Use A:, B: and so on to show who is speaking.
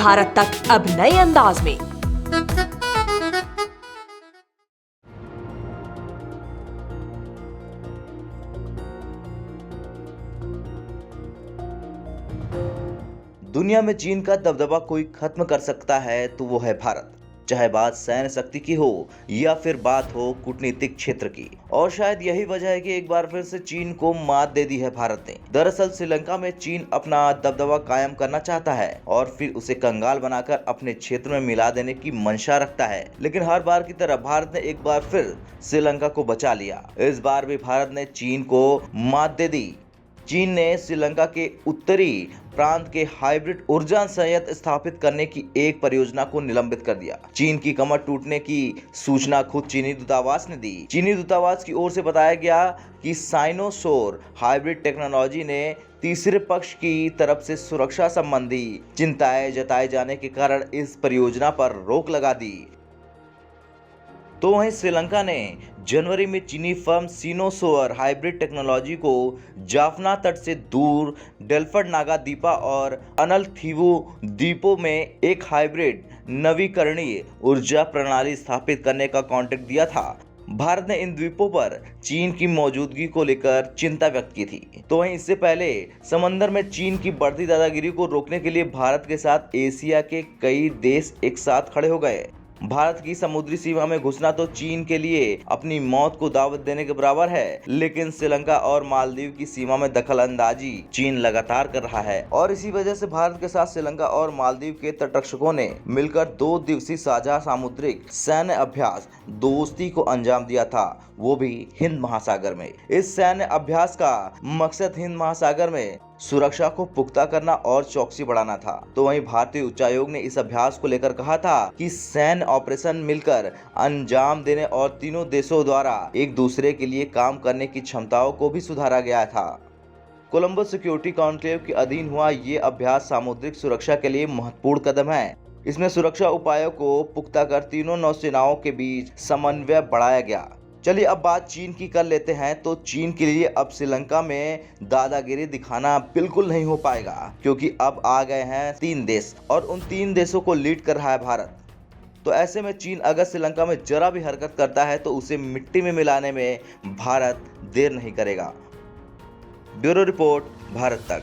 A: भारत तक अब नए अंदाज में।
B: दुनिया में चीन का दबदबा कोई खत्म कर सकता है तो वो है भारत। चाहे बात सैन्य शक्ति की हो या फिर बात हो कूटनीतिक क्षेत्र की। और शायद यही वजह है कि एक बार फिर से चीन को मात दे दी है भारत ने। दरअसल श्रीलंका में चीन अपना दबदबा कायम करना चाहता है और फिर उसे कंगाल बनाकर अपने क्षेत्र में मिला देने की मंशा रखता है। लेकिन हर बार की तरह भारत ने एक बार फिर श्रीलंका को बचा लिया। इस बार भी भारत ने चीन को मात दे दी। चीन ने श्रीलंका के उत्तरी प्रांत के हाइब्रिड ऊर्जा संयंत्र स्थापित करने की एक परियोजना को निलंबित कर दिया। चीन की कमर टूटने की सूचना खुद चीनी दूतावास ने दी। चीनी दूतावास की ओर से बताया गया कि साइनोसोर हाइब्रिड टेक्नोलॉजी ने तीसरे पक्ष की तरफ से सुरक्षा संबंधी चिंताएं जताए जाने के कारण इस परियोजना पर रोक लगा दी। तो वहीं श्रीलंका ने जनवरी में चीनी फर्म सिनोसोर हाइब्रिड टेक्नोलॉजी को जाफना तट से दूर डेल्फर्ड नागा द्वीपा और अनलथीवु द्वीपों में एक हाइब्रिड नवीकरणीय ऊर्जा प्रणाली स्थापित करने का कॉन्ट्रैक्ट दिया था। भारत ने इन द्वीपों पर चीन की मौजूदगी को लेकर चिंता व्यक्त की थी। तो वहीं इससे पहले समंदर में चीन की बढ़ती दादागिरी को रोकने के लिए भारत के साथ एशिया के कई देश एक साथ खड़े हो गए। भारत की समुद्री सीमा में घुसना तो चीन के लिए अपनी मौत को दावत देने के बराबर है। लेकिन श्रीलंका और मालदीव की सीमा में दखल अंदाजी चीन लगातार कर रहा है और इसी वजह से भारत के साथ श्रीलंका और मालदीव के तटरक्षकों ने मिलकर 2 दिवसीय साझा सामुद्रिक सैन्य अभ्यास दोस्ती को अंजाम दिया था, वो भी हिंद महासागर में। इस सैन्य अभ्यास का मकसद हिंद महासागर में सुरक्षा को पुख्ता करना और चौकसी बढ़ाना था। तो वहीं भारतीय उच्चायोग ने इस अभ्यास को लेकर कहा था कि सैन्य ऑपरेशन मिलकर अंजाम देने और तीनों देशों द्वारा एक दूसरे के लिए काम करने की क्षमताओं को भी सुधारा गया था। कोलंबो सिक्योरिटी कॉन्क्लेव के अधीन हुआ ये अभ्यास सामुद्रिक सुरक्षा के लिए महत्वपूर्ण कदम है। इसमें सुरक्षा उपायों को पुख्ता कर तीनों नौसेनाओं के बीच समन्वय बढ़ाया गया। चलिए अब बात चीन की कर लेते हैं। तो चीन के लिए अब श्रीलंका में दादागिरी दिखाना बिल्कुल नहीं हो पाएगा, क्योंकि अब आ गए हैं 3 देश और उन 3 देशों को लीड कर रहा है भारत। तो ऐसे में चीन अगर श्रीलंका में जरा भी हरकत करता है तो उसे मिट्टी में मिलाने में भारत देर नहीं करेगा। ब्यूरो रिपोर्ट, भारत तक।